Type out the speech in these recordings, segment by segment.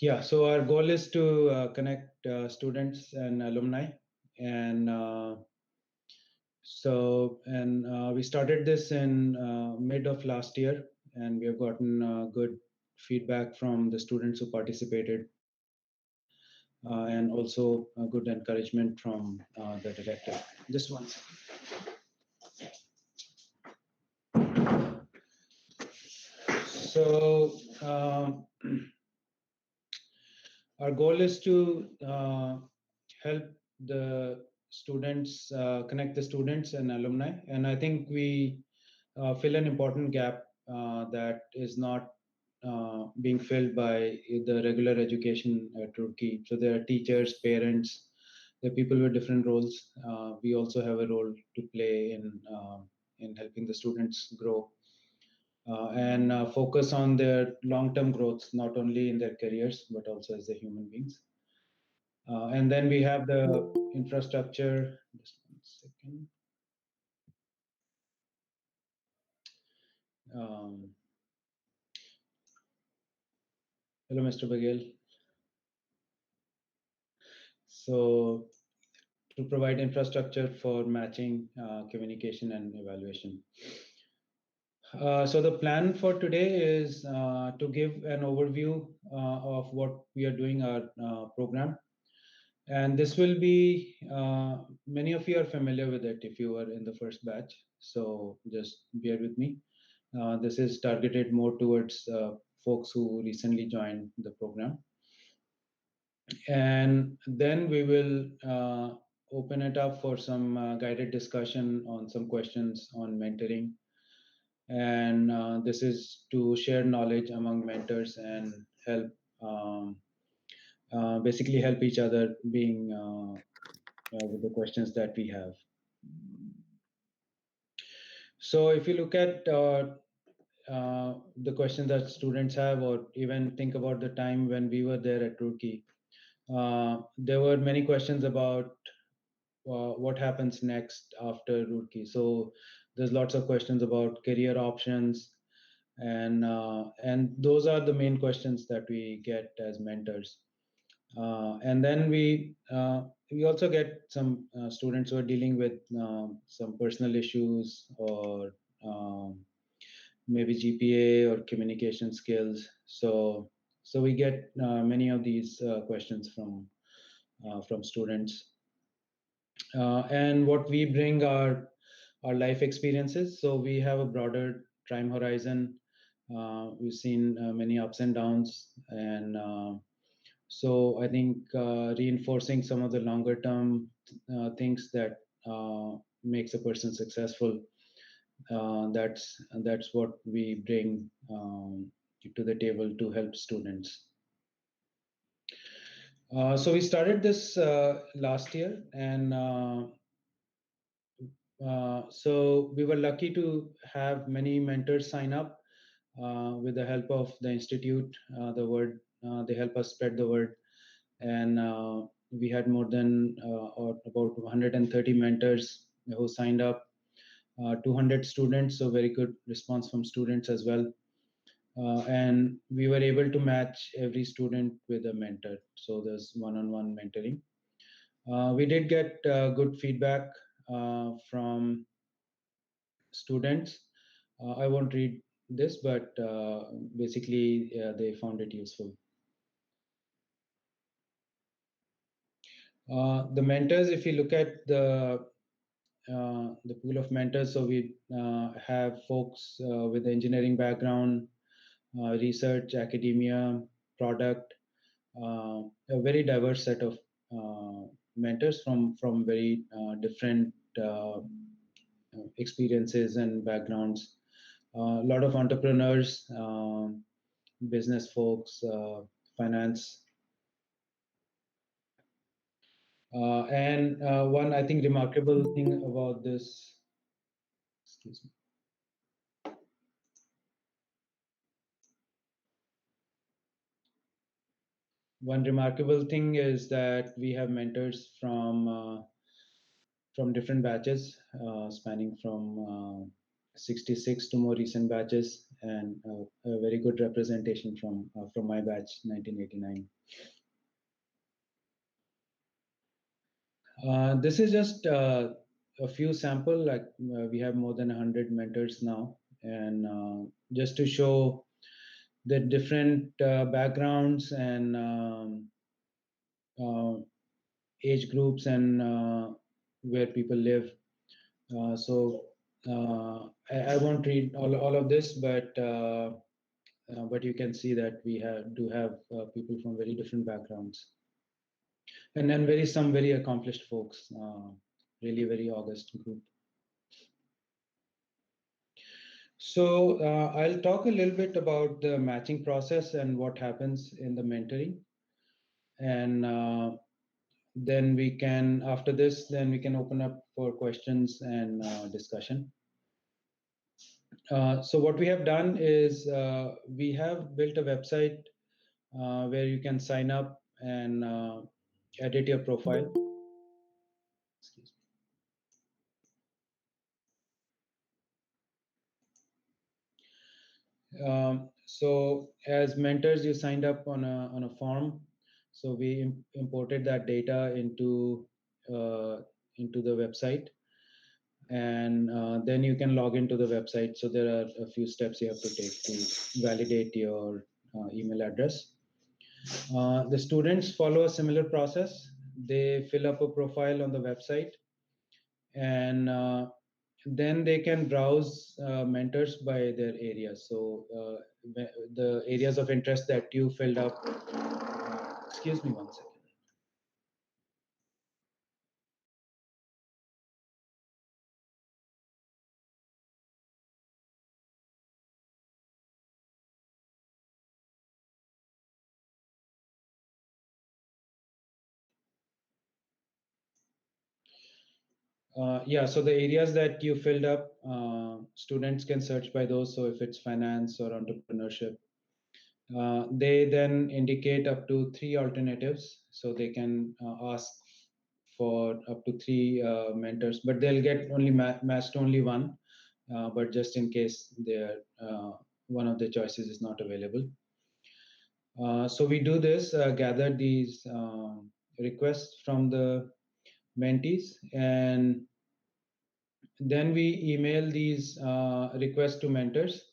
Yeah, so our goal is to connect students and alumni, and we started this in mid of last year, and we have gotten good feedback from the students who participated, and also good encouragement from the director. Just one second. So our goal is to help the students, connect the students and alumni, and I think we fill an important gap that is not being filled by the regular education at Roorkee. So there are teachers, parents, there are people with different roles. We also have a role to play in helping the students grow and focus on their long-term growth, not only in their careers but also as the human beings. And then we have the infrastructure. Just one second. Um, Hello, Mr. Bagel. So, to provide infrastructure for matching, communication, and evaluation. So the plan for today is to give an overview of what we are doing our program. And this will be, many of you are familiar with it if you were in the first batch. So just bear with me. This is targeted more towards folks who recently joined the program. And then we will open it up for some guided discussion on some questions on mentoring. And this is to share knowledge among mentors and help, basically help each other being with the questions that we have. So if you look at the questions that students have, or even think about the time when we were there at Roorkee, there were many questions about what happens next after Roorkee. So there's lots of questions about career options, and those are the main questions that we get as mentors. And then we also get some students who are dealing with some personal issues, or maybe GPA or communication skills. So we get many of these questions from students. And what we bring are our life experiences. So we have a broader time horizon. We've seen many ups and downs, and so I think reinforcing some of the longer term things that makes a person successful. That's what we bring to the table to help students. So we started this last year, and so we were lucky to have many mentors sign up with the help of the institute. They help us spread the word, and we had more than or about 130 mentors who signed up. 200 students, so very good response from students as well. And we were able to match every student with a mentor. So there's one-on-one mentoring. We did get good feedback from students. I won't read this, but basically they found it useful. The mentors, if you look at the pool of mentors, so we have folks with engineering background, research, academia, product, a very diverse set of mentors from very different experiences and backgrounds. A lot of entrepreneurs, business folks, finance, and one I think remarkable thing about this. Excuse me. One remarkable thing is that we have mentors from different batches, spanning from 66 to more recent batches, and a very good representation from my batch, 1989. This is just a few sample. Like we have more than 100 mentors now, and just to show the different backgrounds and uh, age groups and where people live. I won't read all of this, but you can see that we do have people from very different backgrounds, and then some very accomplished folks. Really very august group. So I'll talk a little bit about the matching process and what happens in the mentoring, and then we can, after this, then we can open up for questions and discussion. So what we have done is we have built a website where you can sign up and edit your profile. Excuse me. So as mentors, you signed up on a form. So we imported that data into the website, and then you can log into the website. So there are a few steps you have to take to validate your email address. The students follow a similar process. They fill up a profile on the website, and then they can browse mentors by their areas. So the areas of interest that you filled up. Excuse me one second. Yeah, so the areas that you filled up, students can search by those. So if it's finance or entrepreneurship, they then indicate up to three alternatives. So they can ask for up to three mentors, but they'll get only matched only one. But just in case one of the choices is not available. So we do this, gather these requests from the mentees, and then we email these requests to mentors.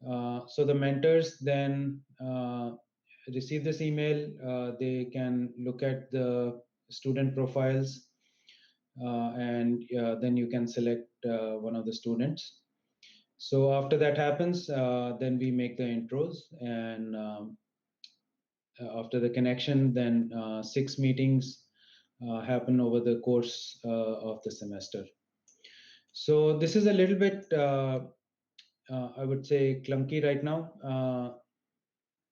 So the mentors then receive this email. They can look at the student profiles, and then you can select one of the students. So after that happens, then we make the intros, and after the connection, then 6 meetings happen over the course of the semester. So this is a little bit, I would say, clunky right now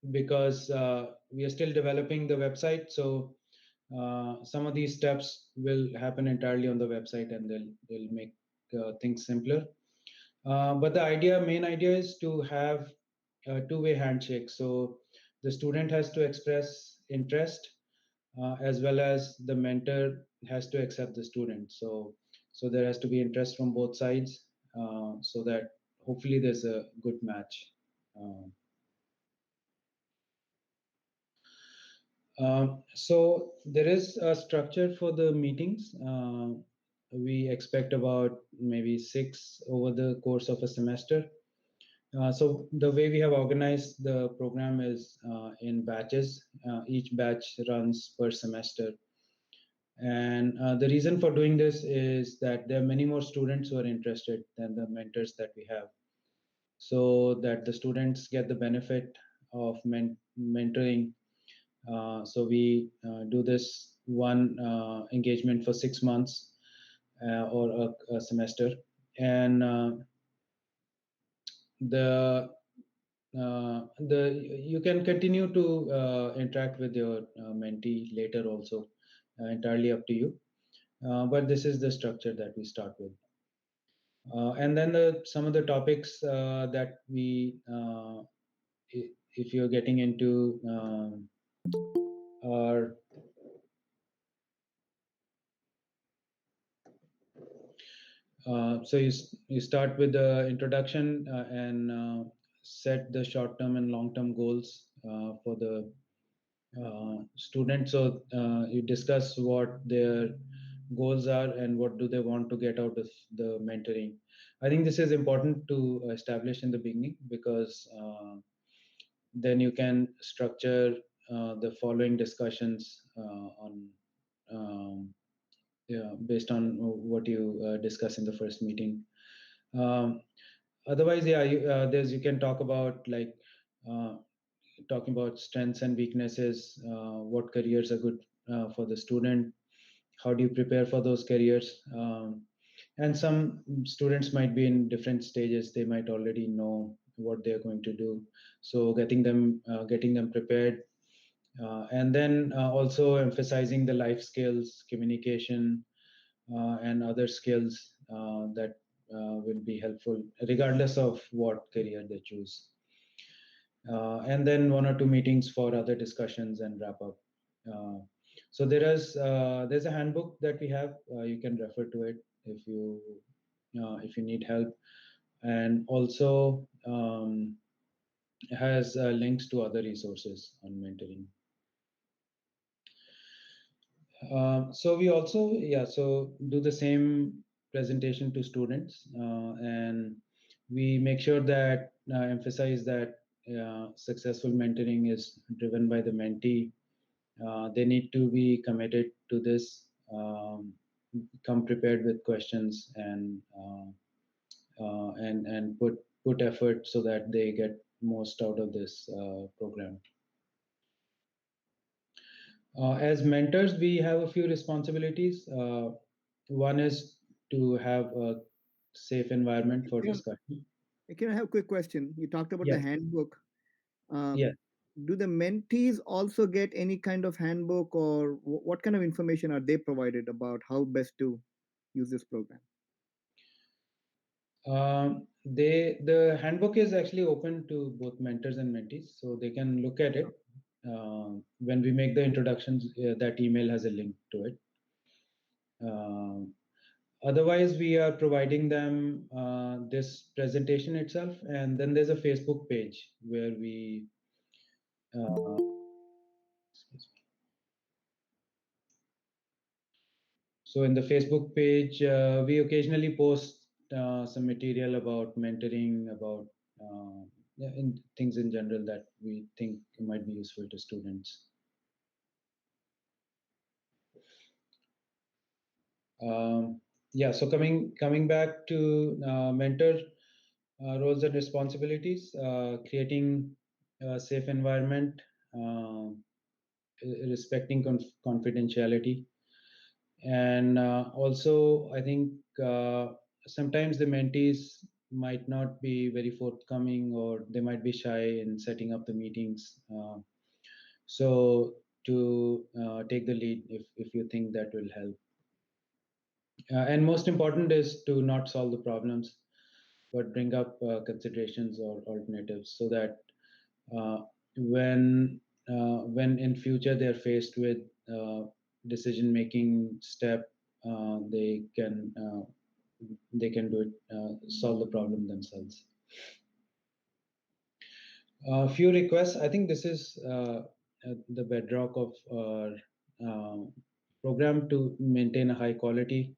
because we are still developing the website. So some of these steps will happen entirely on the website, and they'll make things simpler. But the main idea is to have a two-way handshake. So the student has to express interest, as well as the mentor has to accept the student. So there has to be interest from both sides, so that hopefully there's a good match. Um, so there is a structure for the meetings. We expect about maybe 6 over the course of a semester. So the way we have organized the program is in batches. Each batch runs per semester. And the reason for doing this is that there are many more students who are interested than the mentors that we have. So that the students get the benefit of mentoring. So we do this one engagement for 6 months or a semester. And the you can continue to interact with your mentee later also, entirely up to you. But this is the structure that we start with. And then some of the topics that if you're getting into, are So you start with the introduction and set the short-term and long-term goals for the student. So you discuss what their goals are and what do they want to get out of the mentoring. I think this is important to establish in the beginning because then you can structure the following discussions on yeah, based on what you discuss in the first meeting. Um, Otherwise, yeah, you can talk about like uh, talking about strengths and weaknesses, what careers are good for the student, how do you prepare for those careers, and some students might be in different stages. They might already know what they're going to do, so getting them prepared, and then also emphasizing the life skills, communication, and other skills that will be helpful regardless of what career they choose. And then one or two meetings for other discussions and wrap up. Uh, so there's a handbook that we have. You can refer to it if you need help, and also has links to other resources on mentoring. So we also, yeah, so do the same presentation to students, and we make sure that emphasize that successful mentoring is driven by the mentee. They need to be committed to this, come prepared with questions, and put effort so that they get most out of this program. As mentors, we have a few responsibilities. One is to have a safe environment for Can discussion. can I have a quick question? You talked about the Yeah, handbook. yeah. Um, do the mentees also get any kind of handbook, or what kind of information are they provided about how best to use this program? The handbook is actually open to both mentors and mentees, so they can look at it. When we make the introductions, that email has a link to it. Um Otherwise, we are providing them this presentation itself, and then there's a Facebook page where we. Uh, excuse me. So in the Facebook page, we occasionally post some material about mentoring, about yeah, things in general that we think might be useful to students. Um, yeah. So coming back to mentor roles and responsibilities, creating a safe environment, uh, respecting confidentiality, and also I think sometimes the mentees might not be very forthcoming, or they might be shy in setting up the meetings, so to take the lead if you think that will help, and most important is to not solve the problems but bring up considerations or alternatives, so that uh, when in future they're faced with decision making step, they can do it, solve the problem themselves. A few requests. I think this is the bedrock of our uh, program to maintain a high quality,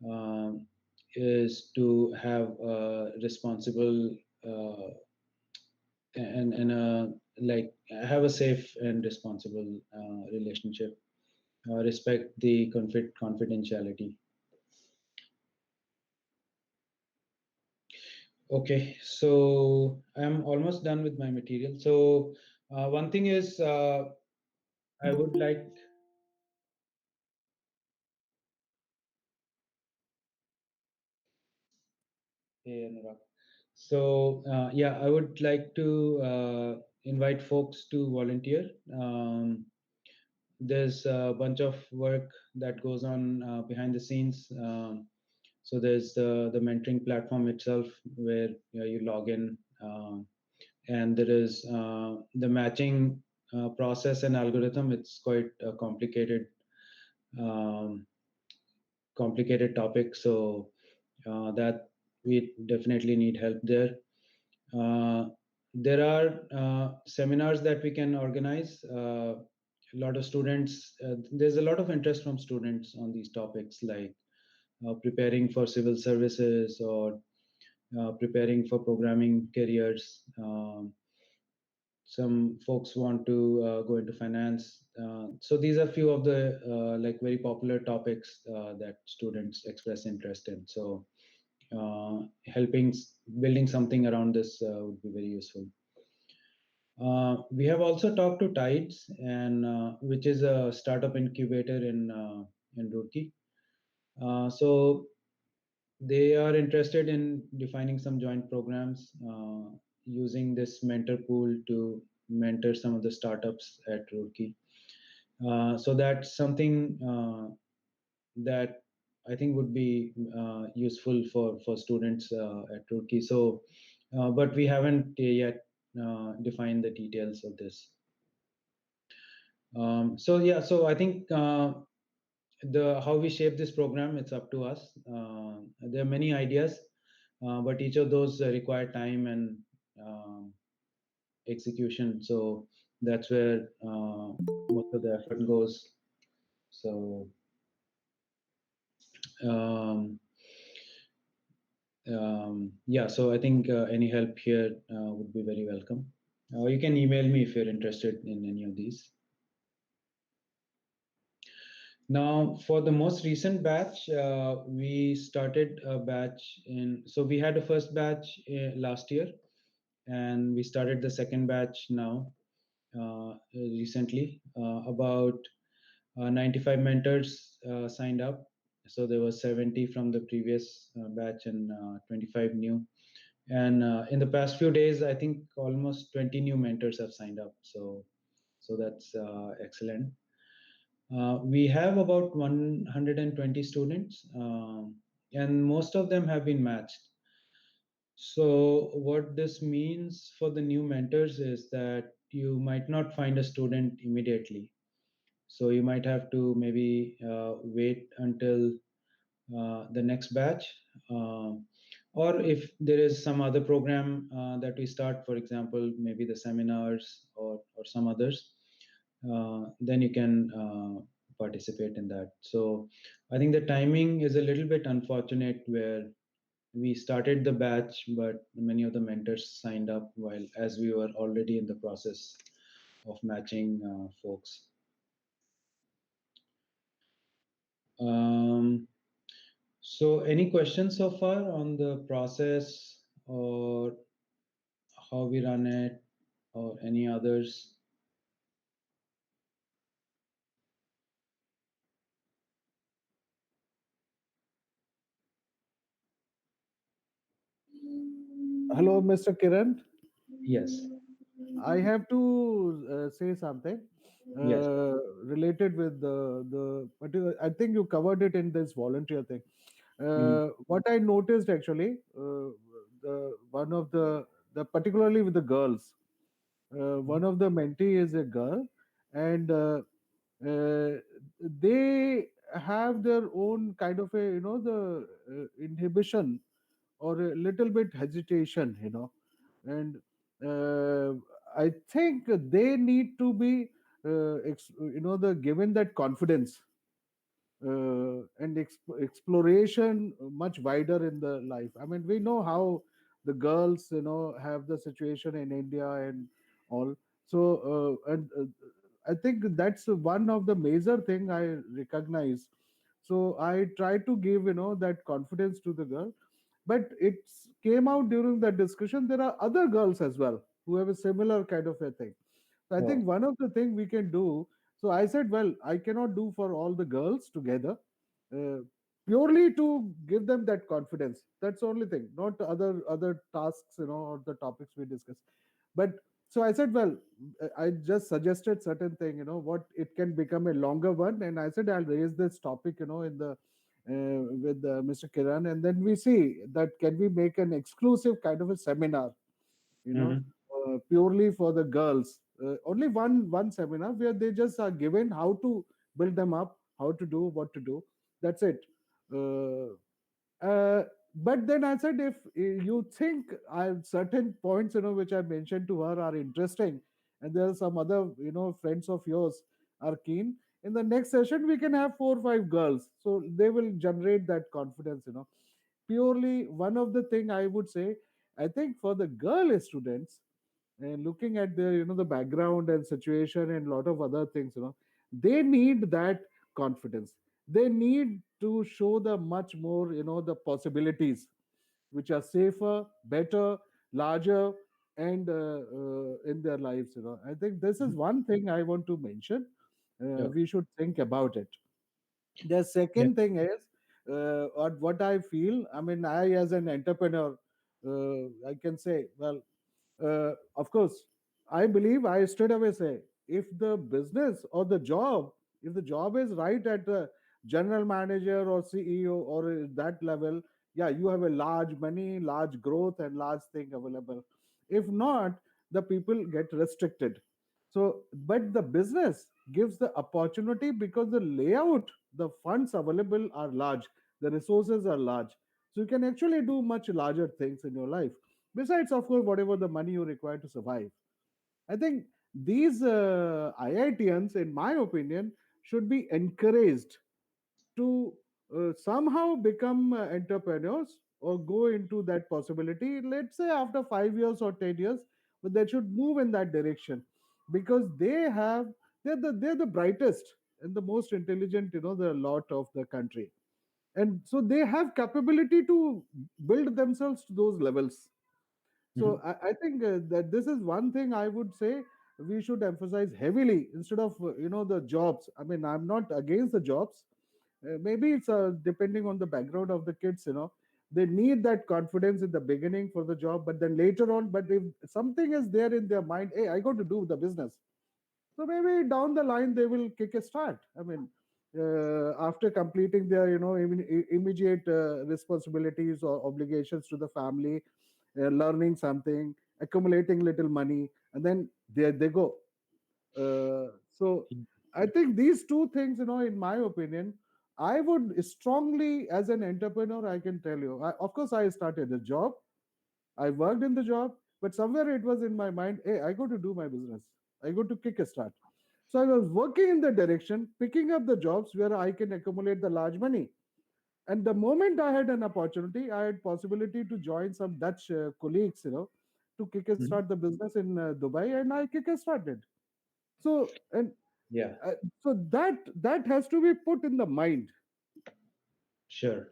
um, is to have a responsible uh, and like have a safe and responsible relationship, respect the confidentiality. Okay, so I'm almost done with my material. So one thing is, I would like, hey, Anurag. So yeah, I would like to invite folks to volunteer. There's a bunch of work that goes on behind the scenes. So there's the mentoring platform itself where you log in, and there is the matching process and algorithm. It's quite a um, complicated topic. So that we definitely need help there. Uh, there are seminars that we can organize. A lot of students, there's a lot of interest from students on these topics, like preparing for civil services or preparing for programming careers. Some folks want to go into finance. So these are few of the like very popular topics that students express interest in. So helping building something around this would be very useful. We have also talked to Tides, and which is a startup incubator in Roorkee. So they are interested in defining some joint programs using this mentor pool to mentor some of the startups at Roorkee. So that's something that I think would be useful for students at Roorkee. So, but we haven't yet defined the details of this. So yeah, so I think the how we shape this program, it's up to us. There are many ideas, but each of those require time and execution. So that's where most of the effort goes. So um, yeah, so I think any help here would be very welcome. You can email me if you're interested in any of these. Now, for the most recent batch, we started a batch so we had a first batch last year, and we started the second batch now recently. About 95 mentors signed up. So there was 70 from the previous batch and 25 new. And in the past few days, I think almost 20 new mentors have signed up. So that's excellent. We have about 120 students, and most of them have been matched. So, what this means for the new mentors is that you might not find a student immediately. So, you might have to maybe wait until the next batch. Or if there is some other program that we start, for example, maybe the seminars or some others, then you can participate in that. So I think the timing is a little bit unfortunate where we started the batch, but many of the mentors signed up while as we were already in the process of matching folks. Um, so any questions so far on the process or how we run it or any others? Hello, Mr. Kiran. Yes. I have to say something Yes. related with the particular. I think you covered it in this volunteer thing. Mhm. What I noticed actually, the one of the particularly with the girls, one of the mentee is a girl, and uh, they have their own kind of a the inhibition or a little bit hesitation, and uh, I think they need to be the given that confidence and exploration much wider in the life. I mean, we know how the girls have the situation in India and all. So and I think that's one of the major thing I recognize. So I try to give that confidence to the girl, but it came out during that discussion there are other girls as well who have a similar kind of a thing. So I Oh, think one of the thing we can do. So I said, well, I cannot do for all the girls together, uh, purely to give them that confidence. That's the only thing, not other tasks, or the topics we discuss. But so I said, well, I just suggested certain thing, what it can become a longer one, and I said I'll raise this topic, in the with Mr. Kiran, and then we see that can we make an exclusive kind of a seminar, mhm. purely for the girls. Only one seminar where they just are given how to build them up, how to do what to do. That's it. Uh, uh, But then I said, if you think certain points, which I mentioned to her are interesting, and there are some other, friends of yours are keen, in the next session we can have 4 or 5 girls, so they will generate that confidence. Purely one of the thing I would say, I think for the girl students, and looking at their, the background and situation and lot of other things, they need that confidence. They need to show the much more, the possibilities which are safer, better, larger, and in their lives. I think this is Mhm. one thing I want to mention. Yeah. We should think about it. The Yeah. second thing is, what I feel. I mean, I as an entrepreneur, I can say, well, of course, I believe I straight away say, if the business or the job, if the job is right at the general manager or CEO or that level, yeah, you have a large money, large growth, and large thing available. If not, the people get restricted. So, but the business gives the opportunity because the layout, the funds available are large, the resources are large. So you can actually do much larger things in your life. Besides, of course, whatever the money you require to survive. I think these IITians, in my opinion, should be encouraged to somehow become entrepreneurs or go into that possibility, let's say after 5 years or 10 years, but they should move in that direction, because they're the brightest and the most intelligent, the lot of the country, and so they have capability to build themselves to those levels. So Mhm. I think that this is one thing I would say we should emphasize heavily instead of the jobs. I mean, I'm not against the jobs. Maybe it's depending on the background of the kids. They need that confidence in the beginning for the job, but then later on. But if something is there in their mind, hey, I got to do the business. So maybe down the line they will kick a start. I mean, after completing their immediate responsibilities or obligations to the family, learning something, accumulating little money, and then there they go. So I think these two things, in my opinion, I would strongly, as an entrepreneur, I can tell you. Of course, I started a job, I worked in the job, but somewhere it was in my mind, hey, I got to do my business. I got to kick a start. So I was working in the direction, picking up the jobs where I can accumulate the large money. And the moment I had an opportunity, I had possibility to join some Dutch colleagues, to kick a Mhm. start the business in Dubai, and I kick a started. So and Yeah. so that has to be put in the mind, Sure.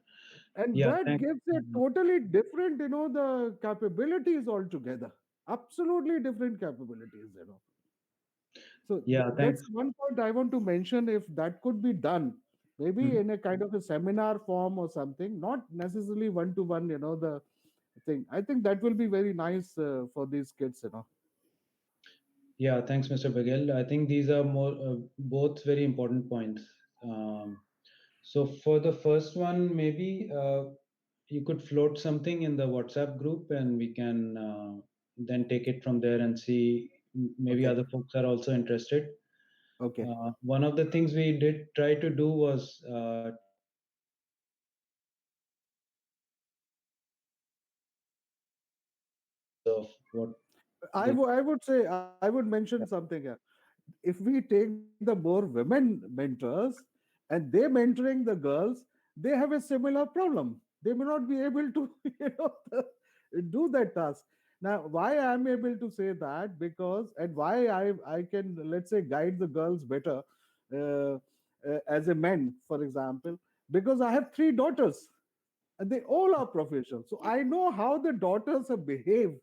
and Yeah. that Thanks. gives a totally different, the capabilities altogether. Absolutely different capabilities. So Yeah. that's Thanks. one point I want to mention. If that could be done, maybe Mhm. in a kind of a seminar form or something, not necessarily one to one, the thing. I think that will be very nice for these kids. Yeah. Thanks, Mr. Bagel. I think these are more both very important points. Um, so for the first one, maybe you could float something in the WhatsApp group, and we can then take it from there and see maybe Okay. other folks are also interested. Okay. One of the things we did try to do was to include details of what they. I would mention Yeah. something here. If we take the more women mentors and they mentoring the girls, they have a similar problem. They may not be able to do that task. Now, why I'm able to say that, because and why I can, let's say, guide the girls better, uh, as a man, for example, because I have 3 daughters and they all are professionals. So I know how the daughters behave,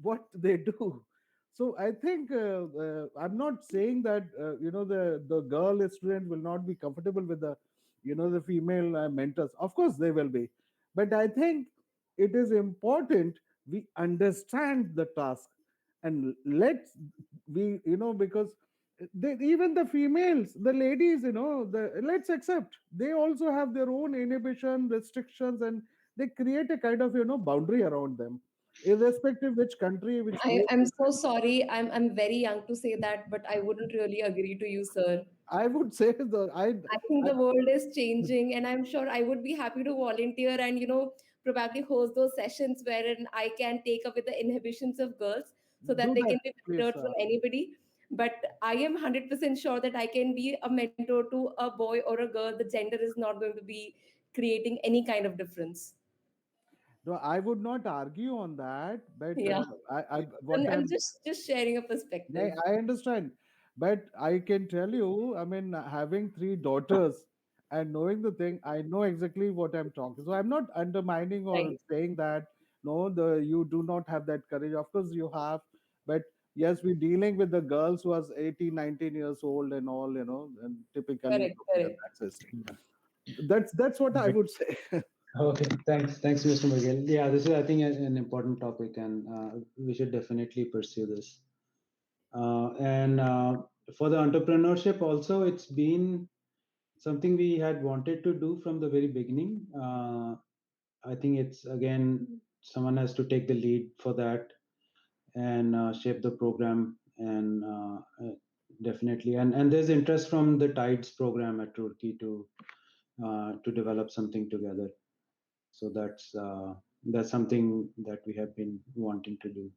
what they do. So I think I'm not saying that the girl student will not be comfortable with the female mentors. Of course they will be, but I think it is important we understand the task, and let's we because even the females, the ladies, let's accept they also have their own inhibition restrictions, and they create a kind of boundary around them, irrespective which country, which place. I'm so sorry. I'm very young to say that, but I wouldn't really agree to you, sir. I would say the I think I the world is changing, and I'm sure I would be happy to volunteer and probably host those sessions wherein I can take away the inhibitions of girls so that Do they that, can be please. mentored from anybody. But I am 100% sure that I can be a mentor to a boy or a girl. The gender is not going to be creating any kind of difference. No, I would not argue on that, but Yeah. what I'm I'm just sharing a Yeah, perspective. I understand, but I can tell you, I mean, having three daughters and knowing the thing, I know exactly what I'm talking. So I'm not undermining or Right. saying that no, the you do not have that courage. Of course you have, but yes, we're dealing with the girls who was 18, 19 years old and all, and typically Correct. looking at Correct. that system. That's what I Right. would say. Okay, thanks, Mr. Miguel. Yeah, this is, I think, an important topic, and we should definitely pursue this. And for the entrepreneurship, also, it's been something we had wanted to do from the very beginning. I think it's, again, someone has to take the lead for that and shape the program, and definitely, and there's interest from the Tides program at Turkey to develop something together. So that's something that we have been wanting to do.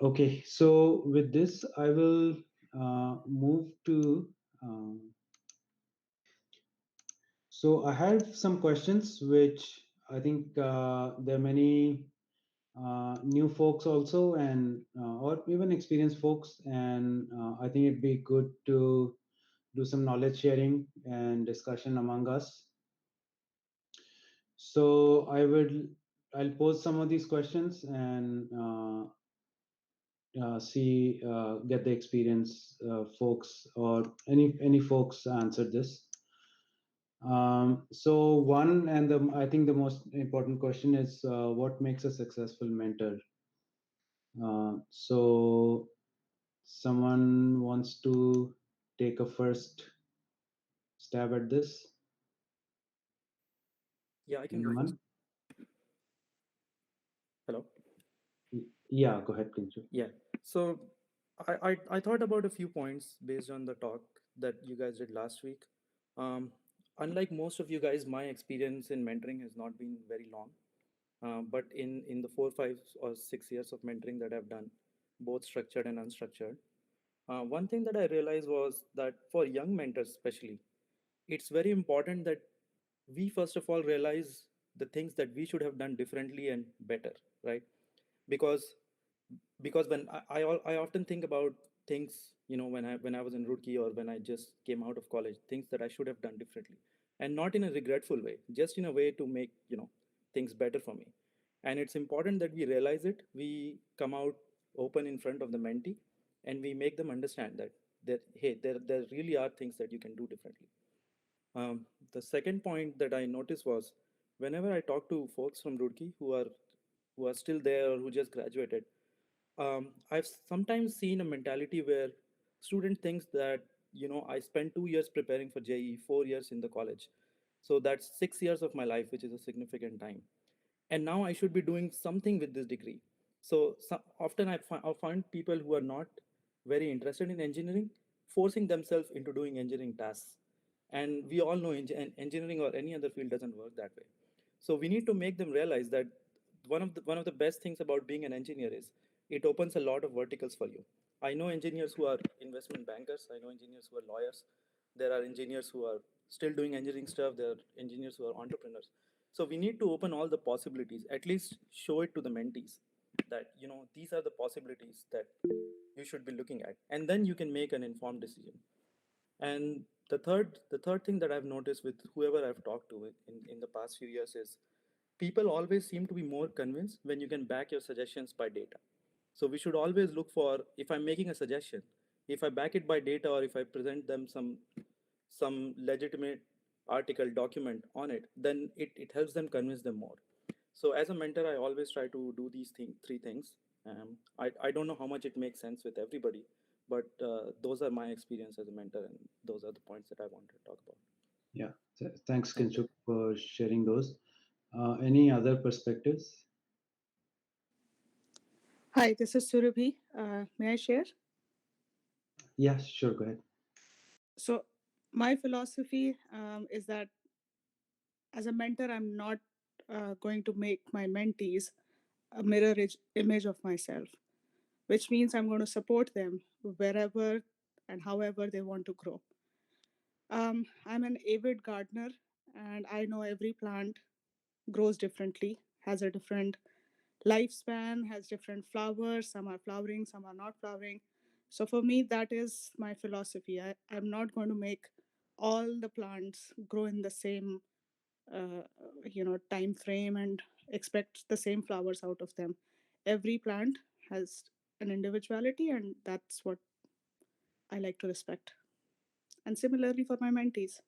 Okay, so with this, I will move to. So I have some questions, which I think there are many new folks also, and or even experienced folks, and I think it'd be good to do some knowledge sharing and discussion among us. So I'll pose some of these questions and get the experience folks, or any folks answer this. So one, and I think the most important question is, what makes a successful mentor? So someone wants to take a first stab at this? Yeah, I can go first. Anyone? Hello. Yeah, go ahead, Kinchu. Yeah. So I thought about a few points based on the talk that you guys did last week. Um, Unlike most of you guys, my experience in mentoring has not been very long. But in the 4, 5, or 6 years of mentoring that I've done, both structured and unstructured, one thing that I realized was that for young mentors, especially, it's very important that we first of all realize the things that we should have done differently and better, right? Because when I often think about things, when I was in Roorkee or when I just came out of college, things that I should have done differently, and not in a regretful way, just in a way to make things better for me. And it's important that we realize it. We come out open in front of the mentee, and we make them understand that hey, there really are things that you can do differently. The second point that I noticed was whenever I talk to folks from Roorkee who are still there or who just graduated, I've sometimes seen a mentality where student thinks that I spent 2 years preparing for JE, 4 years in the college, so that's 6 years of my life, which is a significant time, and now I should be doing something with this degree. So often I find people who are not very interested in engineering forcing themselves into doing engineering tasks, and we all know engineering or any other field doesn't work that way. So we need to make them realize that one of the best things about being an engineer is it opens a lot of verticals for you. I know engineers who are investment bankers. I know engineers who are lawyers. There are engineers who are still doing engineering stuff. There are engineers who are entrepreneurs. So we need to open all the possibilities. At least show it to the mentees that these are the possibilities that you should be looking at, and then you can make an informed decision. And the third thing that I've noticed with whoever I've talked to in the past few years is people always seem to be more convinced when you can back your suggestions by data. So we should always look for, if I'm making a suggestion, if I back it by data or if I present them some legitimate article document on it, then it helps them convince them more. So as a mentor, I always try to do these three things. I don't know how much it makes sense with everybody, but those are my experience as a mentor, and those are the points that I wanted to talk about. Yeah, thanks, Thank you. Kinchu, for sharing those. Any other perspectives? Hi, this is Surabhi. May I share? Yeah, sure, go ahead. So, my philosophy is that as a mentor, I'm not going to make my mentees a image of myself, which means I'm going to support them wherever and however they want to grow. I'm an avid gardener, and I know every plant grows differently, has a different lifespan, has different flowers. Some are flowering, some are not flowering. So for me, that is my philosophy. I'm not going to make all the plants grow in the same uh, time frame and expect the same flowers out of them. Every plant has an individuality, and that's what I like to respect. And similarly for my mentees.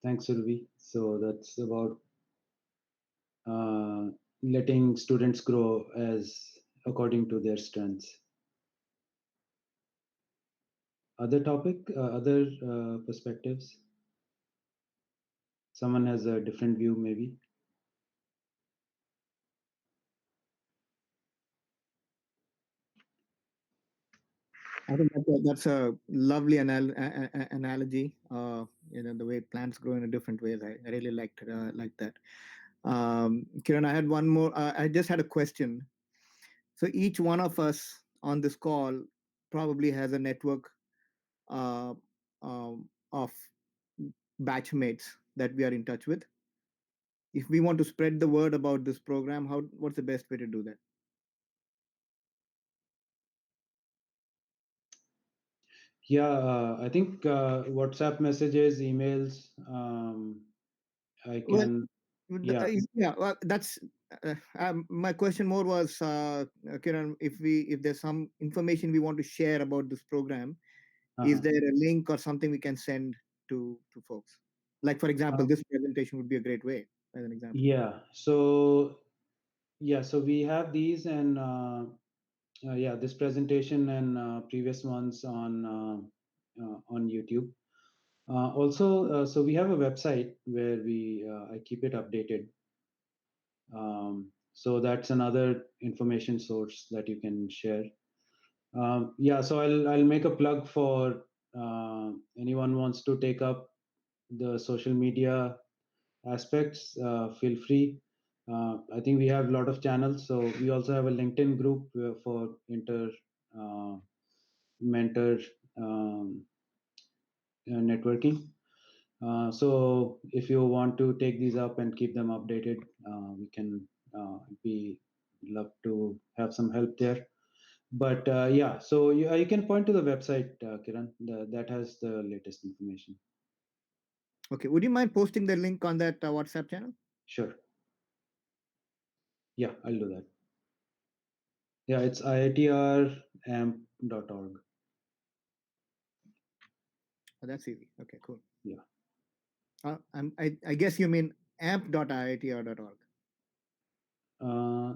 Thanks, Survi. So that's about uh, letting students grow as according to their strengths. Other topic, other perspectives. Someone has a different view, maybe. I think that's a lovely analogy. The way plants grow in a different ways. I really like that. Kiran, I had one more. I just had a question. So each one of us on this call probably has a network uh, of batchmates that we are in touch with. If we want to spread the word about this program, what's the best way to do that? Yeah, I think WhatsApp messages, emails. I Well, can. Yeah. yeah, well, that's my question. More was, Kiran, if there's some information we want to share about this program, is Uh-huh. there a link or something we can send to folks? Like, for example, Uh, this presentation would be a great way, as an example. yeah. So yeah. So we have these, and yeah, this presentation and previous ones on YouTube. Also, so we have a website where we I keep it updated. So that's another information source that you can share. Yeah, so I'll make a plug for anyone wants to take up the social media aspects. Feel free. I think we have a lot of channels. So we also have a LinkedIn group for uh, mentor um, networking. So if you want to take these up and keep them updated, we can be love to have some help there. But yeah, so you can point to the website, Kiran, that has the latest information. Okay, would you mind posting the link on that WhatsApp channel? Sure. Yeah, I'll do that. Yeah, it's iitrmp.org. Oh, that's easy. Okay, cool. Yeah. I guess you mean amp.iitr.org. Uh,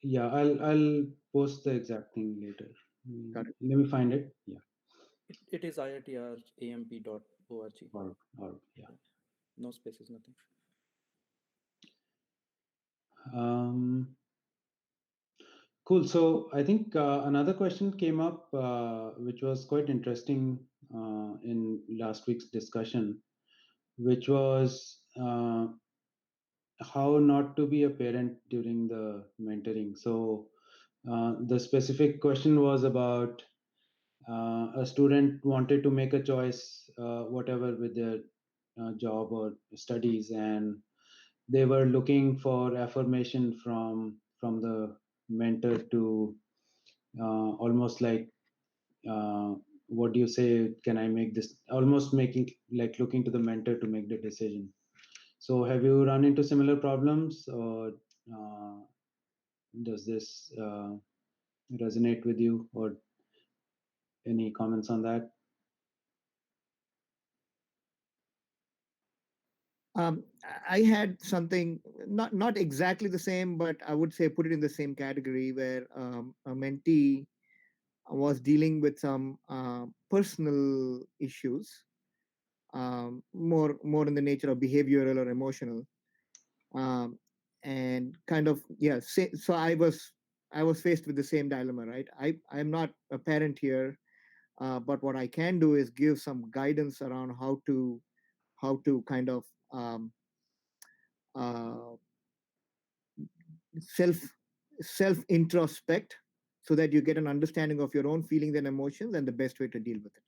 yeah, I'll post the exact thing later. Got it. Let me find it. Yeah. It is iitramp.org. Org. Yeah. Yeah. No spaces, nothing. Um, Cool. So I think another question came up, which was quite interesting in last week's discussion, which was how not to be a parent during the mentoring. So the specific question was about a student wanted to make a choice, whatever, with their job or studies, and they were looking for affirmation from the mentor to almost like what do you say, can I make this, almost making like looking to the mentor to make the decision. So have you run into similar problems, or uh, does this resonate with you, or any comments on that? I had something not exactly the same, but I would say put it in the same category where a mentee was dealing with some personal issues, more in the nature of behavioral or emotional, um, and kind of so I was faced with the same dilemma, right? I'm not a parent here, but what I can do is give some guidance around how to kind of uh, self self introspect, so that you get an understanding of your own feelings and emotions and the best way to deal with it.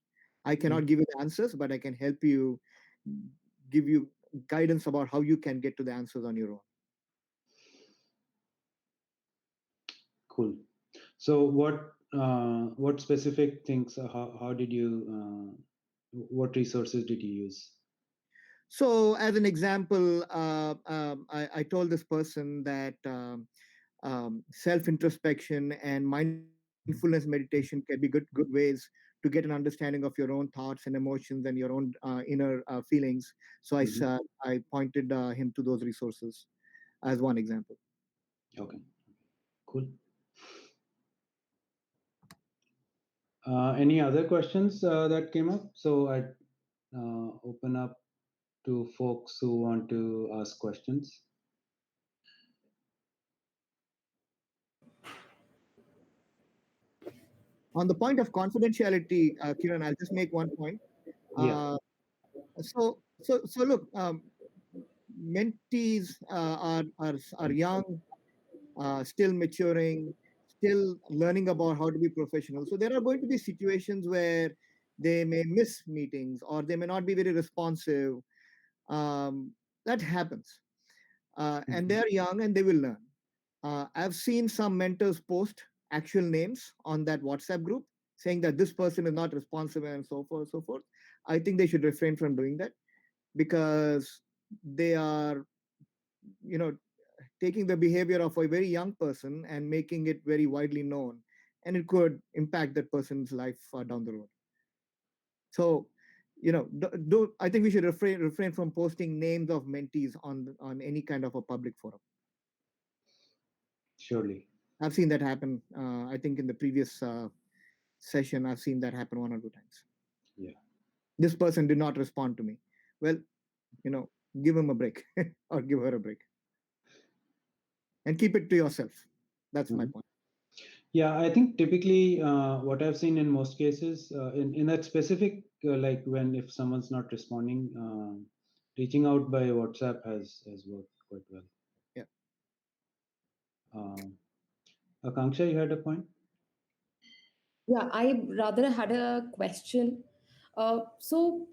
I cannot give you the answers, but I can help you, give you guidance about how you can get to the answers on your own. Cool. So what specific things? How did you? What resources did you use? So, as an example, I told this person that self introspection and mindfulness meditation can be good ways to get an understanding of your own thoughts and emotions and your own inner feelings. So Mhm. I pointed him to those resources as one example. Okay, cool. Any other questions that came up? So I open up to folks who want to ask questions. On the point of confidentiality, Kiran, I'll just make one point. Yeah. Uh, so look, mentees are young, still maturing, still learning about how to be professional. So there are going to be situations where they may miss meetings or they may not be very responsive. Um, that happens, and they Mhm. are young and they will learn. I've seen some mentors post actual names on that WhatsApp group saying that this person is not responsive and so forth, so forth. I think they should refrain from doing that because they are, you know, taking the behavior of a very young person and making it very widely known, and it could impact that person's life down the road. So, I think we should refrain from posting names of mentees on any kind of a public forum. Surely. I've seen that happen. I think in the previous session, I've seen that happen 1 or 2 times. Yeah. This person did not respond to me. Well, you know, give him a break or give her a break and keep it to yourself. That's my Mhm. point. Yeah, I think typically what I've seen in most cases, in that specific, like when if someone's not responding, reaching out by WhatsApp has worked quite well. Yeah. Um, Akanksha, you had a point? Yeah, I rather had a question. So,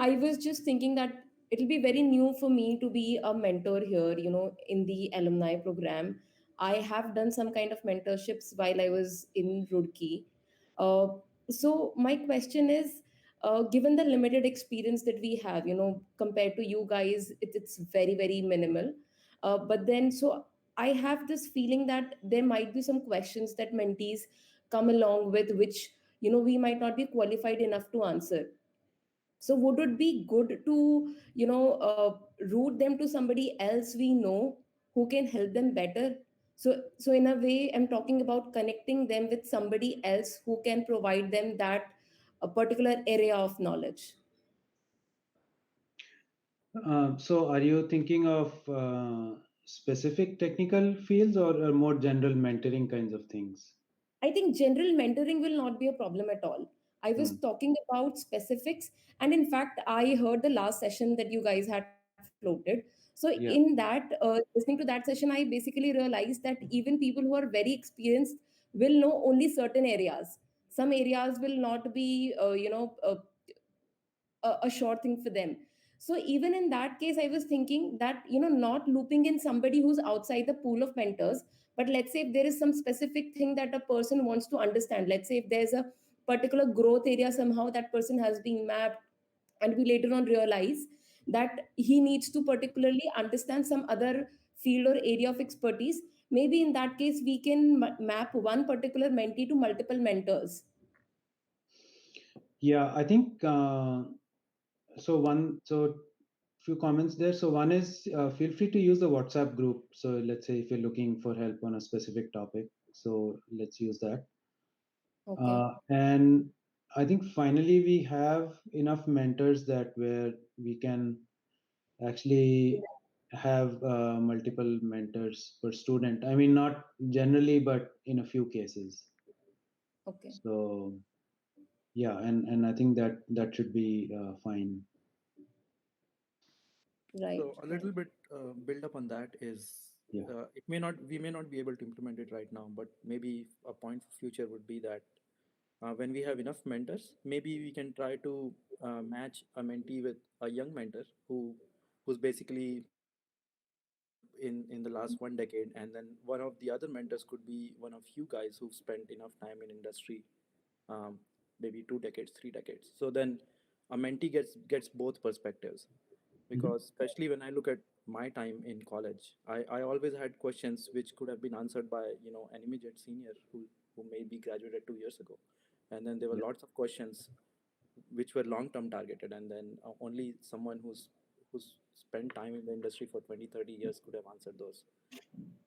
I was just thinking that it'll be very new for me to be a mentor here, in the alumni program. I have done some kind of mentorships while I was in Roorkee. Uh, so, my question is, given the limited experience that we have, compared to you guys, it's very, very minimal. But then, so I have this feeling that there might be some questions that mentees come along with, which we might not be qualified enough to answer. So would it be good to route them to somebody else we know who can help them better? So in a way, I'm talking about connecting them with somebody else who can provide them that a particular area of knowledge. So are you thinking of specific technical fields or more general mentoring kinds of things? I think general mentoring will not be a problem at all. I was Hmm. talking about specifics, and in fact, I heard the last session that you guys had floated. So, in Yeah. that, listening to that session, I basically realized that even people who are very experienced will know only certain areas. Some areas will not be, a sure thing for them. So even in that case, I was thinking that not looping in somebody who's outside the pool of mentors, but let's say if there is some specific thing that a person wants to understand, let's say if there's a particular growth area somehow that person has been mapped, and we later on realize that he needs to particularly understand some other field or area of expertise, maybe in that case we can map one particular mentee to multiple mentors. Yeah, I think so few comments there. So one is feel free to use the WhatsApp group. So let's say if you're looking for help on a specific topic, so let's use that. Okay. And I think finally we have enough mentors that where we can actually have multiple mentors per student. I mean, not generally, but in a few cases. Okay. So yeah, and I think that should be fine. Right, So a right. little bit build up on that is Yeah. it may not we may not be able to implement it right now, but maybe a point for future would be that when we have enough mentors, maybe we can try to match a mentee with a young mentor who's basically in the last 1 decade, and then one of the other mentors could be one of you guys who've spent enough time in industry, um, maybe 2 decades, 3 decades. So then a mentee gets both perspectives, Hmm. because especially when I look at my time in college, I always had questions which could have been answered by an immediate senior who maybe graduated 2 years ago, and then there were Yeah. lots of questions which were long term targeted, and then only someone who's spent time in the industry for 20, 30 years could have answered those.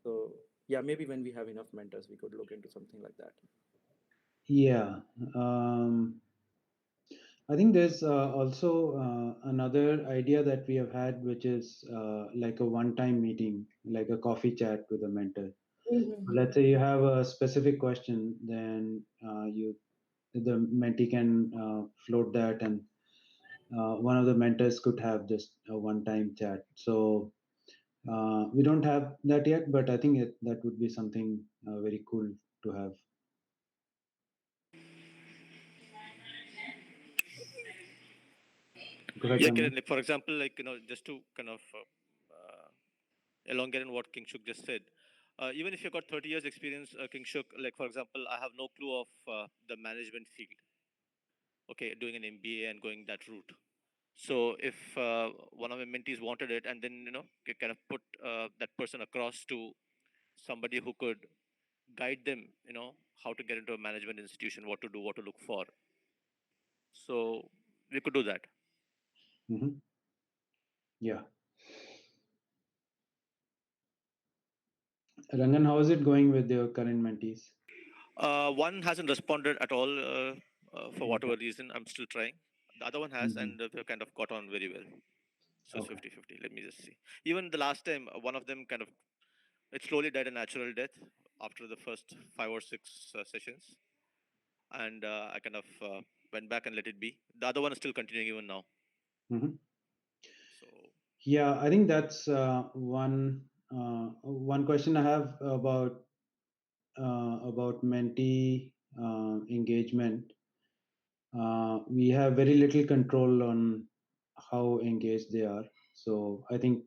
So yeah, maybe when we have enough mentors we could look into something like that. Yeah. I think there's also another idea that we have had, which is like a one-time meeting, like a coffee chat with a mentor. Mm-hmm. Let's say you have a specific question, then the mentee can float that, and one of the mentors could have just a one-time chat. So we don't have that yet, but I think that would be something very cool to have. Go ahead, Yeah, Rangan. Kiran, like, for example, like, just to kind of elongate on what King Shuk just said, even if you've got 30 years experience, King Shuk, like, for example, I have no clue of the management field, okay, doing an MBA and going that route. So if one of my mentees wanted it, and then, kind of put that person across to somebody who could guide them, how to get into a management institution, what to do, what to look for. So we could do that. Hmm. Yeah. Rangan, how is it going with your current mentees? One hasn't responded at all for Okay. whatever reason. I'm still trying. The other one has, Hmm. and we've kind of got on very well. So it's Okay. 50-50. Let me just see. Even the last time, one of them kind of, it slowly died a natural death after the first 5 or 6 sessions. And I kind of went back and let it be. The other one is still continuing even now. Hmm. So Yeah, I think that's one question I have about mentee engagement. We have very little control on how engaged they are. So I think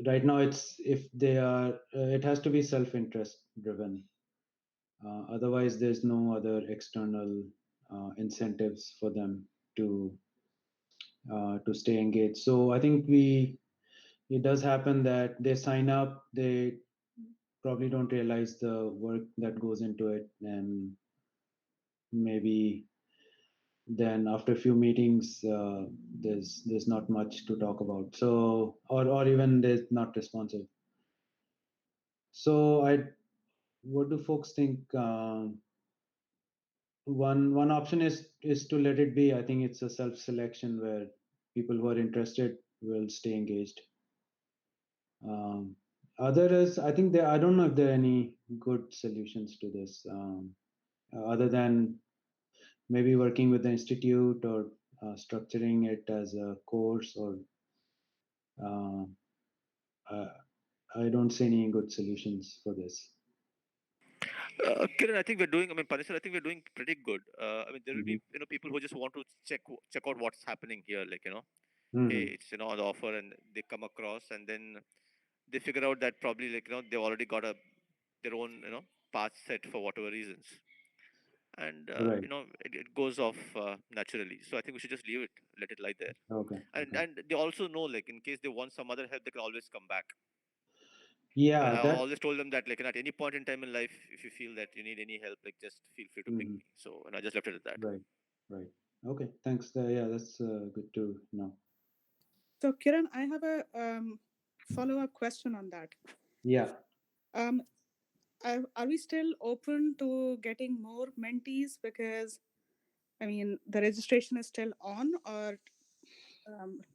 right now it's if they are, it has to be self-interest driven. Otherwise, there's no other external incentives for them to stay engaged. So I think it does happen that they sign up, they probably don't realize the work that goes into it, and maybe then after a few meetings, there's not much to talk about. So or even they're not responsive. So what do folks think? One option is to let it be. I think it's a self selection where people who are interested will stay engaged. Um, Other is, I think I don't know if there are any good solutions to this, other than maybe working with the institute or structuring it as a course, or uh, uh, I don't see any good solutions for this. Kiran, I think we're doing. I mean, Panisar, I think we're doing pretty good. I mean, there will Hmm. be people who just want to check out what's happening here. Like, hey, Hmm. it's on the offer, and they come across, and then they figure out that probably, like, they've already got their own path set for whatever reasons, and Right. it goes off naturally. So I think we should just leave it, let it lie there, Okay. and Okay. they also know, like, in case they want some other help, they can always come back. I mean, Yeah. I That. always told them that, like, at any point in time in life, if you feel that you need any help, like, just feel free to ping Hmm. me. So, and I just left it at that. Right. Right. Okay. Thanks. Yeah, that's good to know. So, Kiran, I have a follow-up question on that. Yeah. Um, are we still open to getting more mentees? Because, I mean, the registration is still on, or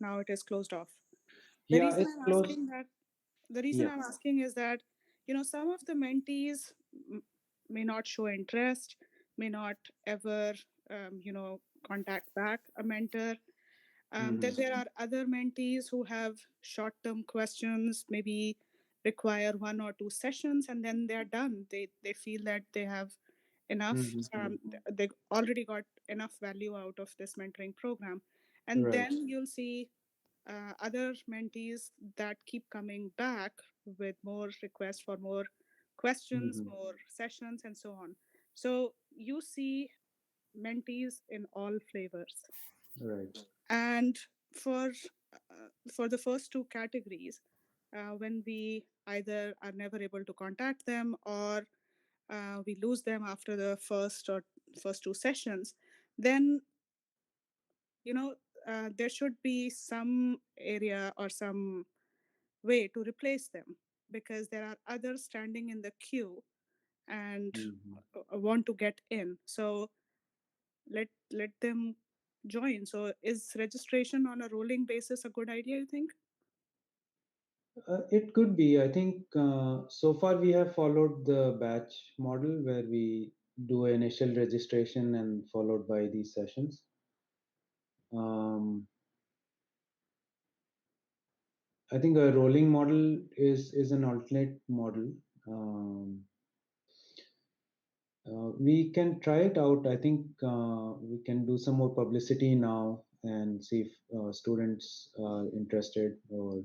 now it is closed off. The Yeah. reason It's I'm close. asking that, the reason Yeah. I'm asking is that, some of the mentees may not show interest, may not ever contact back a mentor. Then Mhm. there are other mentees who have short term questions, maybe require 1 or 2 sessions, and then they're done. They feel that they have enough, Mhm. they already got enough value out of this mentoring program. And Right. then you'll see other mentees that keep coming back with more requests for more questions, Mhm. more sessions, and so on. So you see mentees in all flavors. Right. And for for the first two categories, when we either are never able to contact them, or we lose them after the first 2 sessions, then there should be some area or some way to replace them, because there are others standing in the queue and Mhm. want to get in. So let them join. So is registration on a rolling basis a good idea, you think? It could be. I think so far we have followed the batch model where we do initial registration and followed by these sessions. Um, I think a rolling model is an alternate model. Um, we can try it out. I think we can do some more publicity now and see if students are interested, or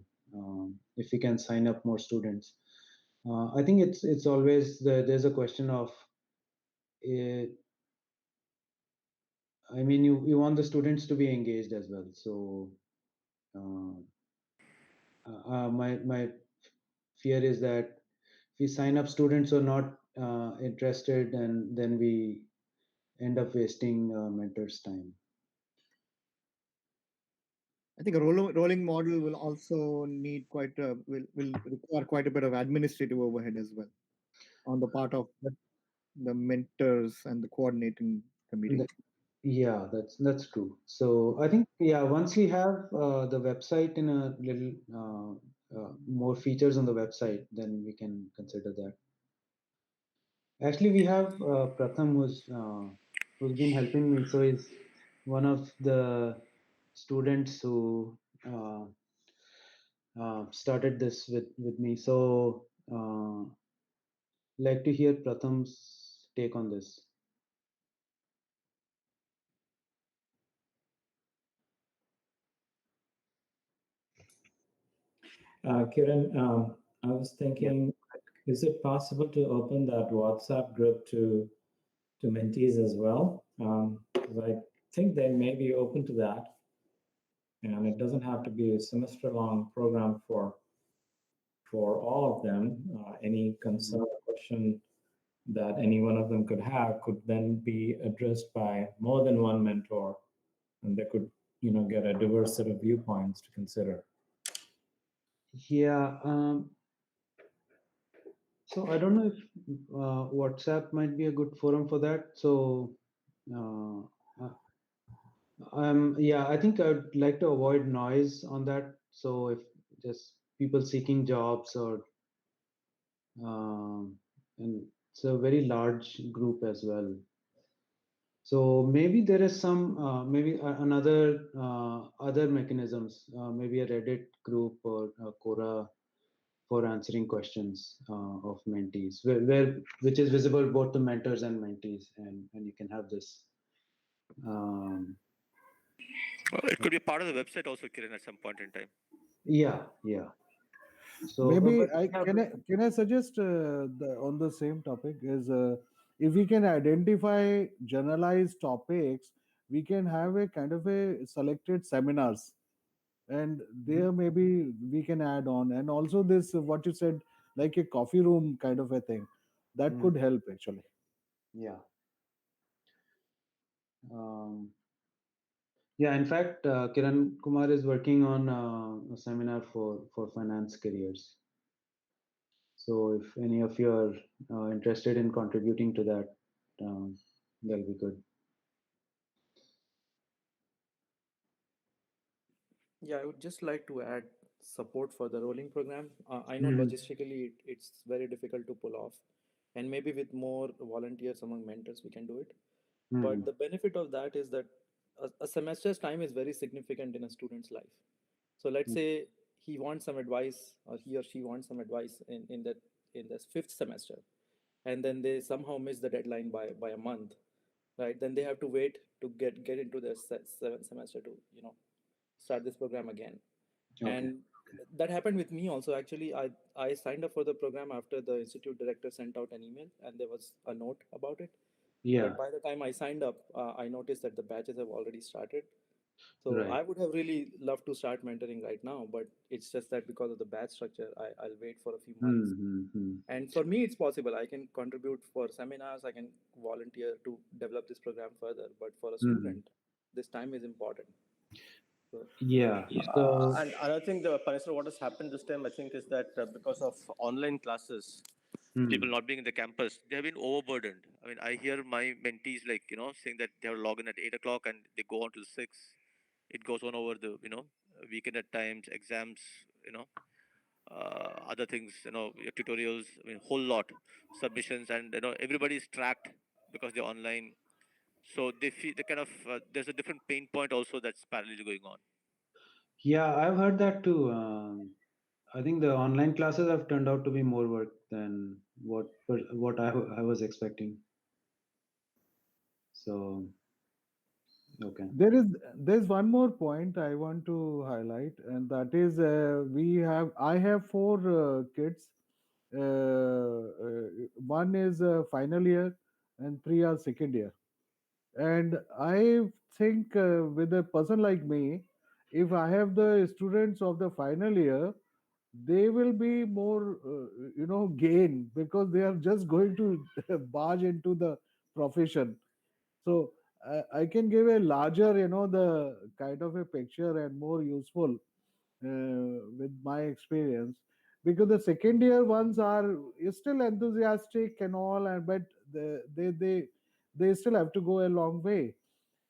if we can sign up more students. I think it's always there's a question of it. I mean, you want the students to be engaged as well. So uh, my fear is that if we sign up students who are not interested, and then we end up wasting mentors' time. I think a rolling model will also need will require quite a bit of administrative overhead as well on the part of the mentors and the coordinating committee. Yeah, that's true. So I think, yeah, once we have the website in a little more features on the website, then we can consider that. Actually, we have Pratham who's been helping me. So he's one of the students who started this with me. So like to hear Pratham's take on this. Kiran, I was Yeah. thinking, is it possible to open that WhatsApp group to mentees as well? 'Cause I think they may be open to that, and it doesn't have to be a semester-long program for all of them. Any concern or question that any one of them could have could then be addressed by more than one mentor, and they could, get a diverse set of viewpoints to consider. Yeah. So I don't know if WhatsApp might be a good forum for that. So uh, yeah, I think I'd like to avoid noise on that. So if just people seeking jobs, or and it's a very large group as well. So maybe there is some maybe another other mechanisms, maybe a Reddit group or a Quora for answering questions of mentees, where which is visible both to mentors and mentees, and you can have this. Um, Well, it could be part of the website also, Kiran, at some point in time. yeah, yeah. So, Maybe but I we have, can I suggest on the same topic is, if we can identify generalized topics, we can have a kind of a selected seminars, and Mhm. there maybe we can add on, and also this what you said, like a coffee room kind of a thing, that Mhm. could help actually. Yeah. Um, yeah, in fact, Kiran Kumar is working on a seminar for finance careers. So if any of you are interested in contributing to that, that'll be good. Yeah, I would just like to add support for the rolling program. I know Mhm. logistically it's very difficult to pull off, and maybe with more volunteers among mentors, we can do it. But the benefit of that is that a semester's time is very significant in a student's life. So let's say he wants some advice, or he or she wants some advice in this fifth semester, and then they somehow miss the deadline by a month, right? Then they have to wait to get into their seventh semester to start this program again. Okay. And that happened with me also. Actually, I signed up for the program after the institute director sent out an email and there was a note about it. Yeah. But by the time I signed up, I noticed that the batches have already started. So Right. I would have really loved to start mentoring right now, but it's just that because of the batch structure, I'll wait for a few months. Mm-hmm. And for me, it's possible. I can contribute for seminars, I can volunteer to develop this program further. But for a Mm-hmm. student, this time is important. So, Yeah. So. And another thing, the Panesar, what has happened this time, I think, is that because of online classes, people Mm. not being in the campus, they have been overburdened. I mean, I hear my mentees like saying that they have to log in at 8 o'clock and they go on to 6. It goes on over the weekend at times, exams, other things, your tutorials. I mean, whole lot submissions, and everybody is tracked because they're online. So they feel the kind of there's a different pain point also that's parallelly going on. Yeah, I've heard that too. I think the online classes have turned out to be more work than what I was expecting. So okay. There's one more point I want to highlight, and that is I have four kids. One is final year, and three are second year. And I think with a person like me, if I have the students of the final year, they will be more gain, because they are just going to barge into the profession. So I can give a larger, the kind of a picture and more useful with my experience, because the second year ones are still enthusiastic and all, and but they still have to go a long way.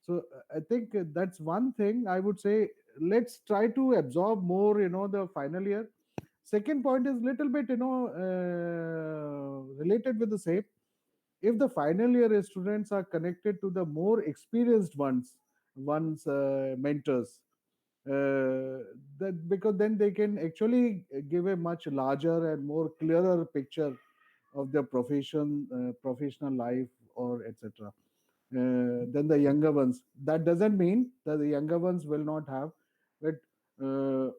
So I think that's one thing I would say. Let's try to absorb more, the final year. Second point is little bit, related with the same. If the final year students are connected to the more experienced one's mentors, that because then they can actually give a much larger and more clearer picture of their professional life, or etc. Than the younger ones. That doesn't mean that the younger ones will not have, but uh,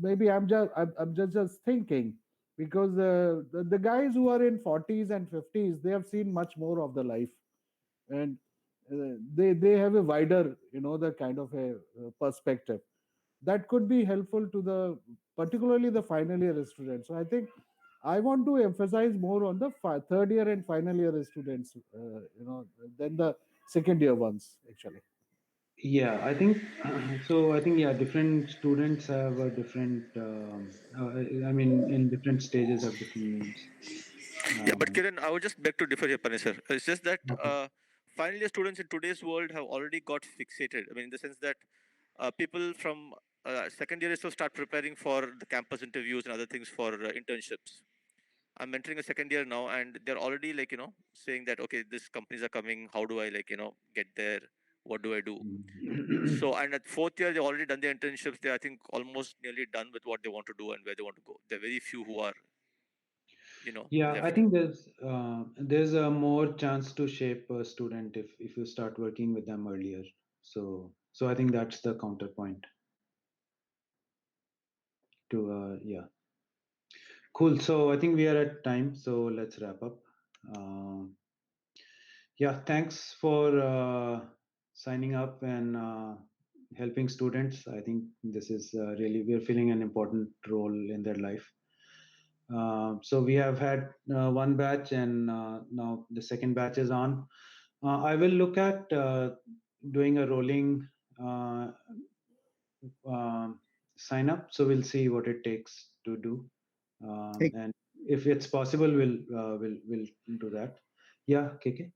maybe I'm just thinking, because the guys who are in 40s and 50s, they have seen much more of the life, and they have a wider, the kind of a perspective that could be helpful to the particularly the final year students. So I think I want to emphasize more on the third year and final year students, than the second year ones actually. Yeah, I think so. I think, yeah, different students have a different. I mean, in different stages have different needs. Yeah, but Um, Kiran, I would just beg to differ here, Panesar. It's just that okay. final year students in today's world have already got fixated. I mean, in the sense that people from second year still start preparing for the campus interviews and other things for internships. I'm entering a second year now, and they're already like saying that okay, these companies are coming. How do I get there? What do I do? So, and at fourth year, they've already done their internships. They're, I think, almost nearly done with what they want to do and where they want to go. There are very few who are Yeah, I left. think there's a more chance to shape a student if you start working with them earlier. So I think that's the counterpoint to yeah. Cool. So I think we are at time. So let's wrap up. Uh, yeah, thanks for signing up and helping students. I think this is really, we're filling an important role in their life. So we have had one batch, and now the second batch is on. I will look at doing a rolling uh, sign up. So we'll see what it takes to do, Hey, and if it's possible, we'll do that. Yeah, KK.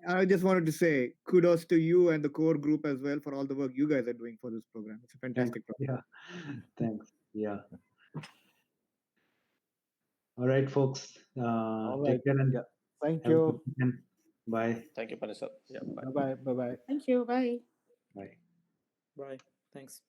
I just wanted to say kudos to you and the core group as well for all the work you guys are doing for this program. It's a Thanks. fantastic program. Yeah, thanks. Yeah. All right, folks. All Take right. care and Yeah. Thank have a good you. weekend. Bye. Thank you, Panisar. Yeah, bye. Bye bye. Bye bye. Thank you. Bye. Bye. Bye. Thanks.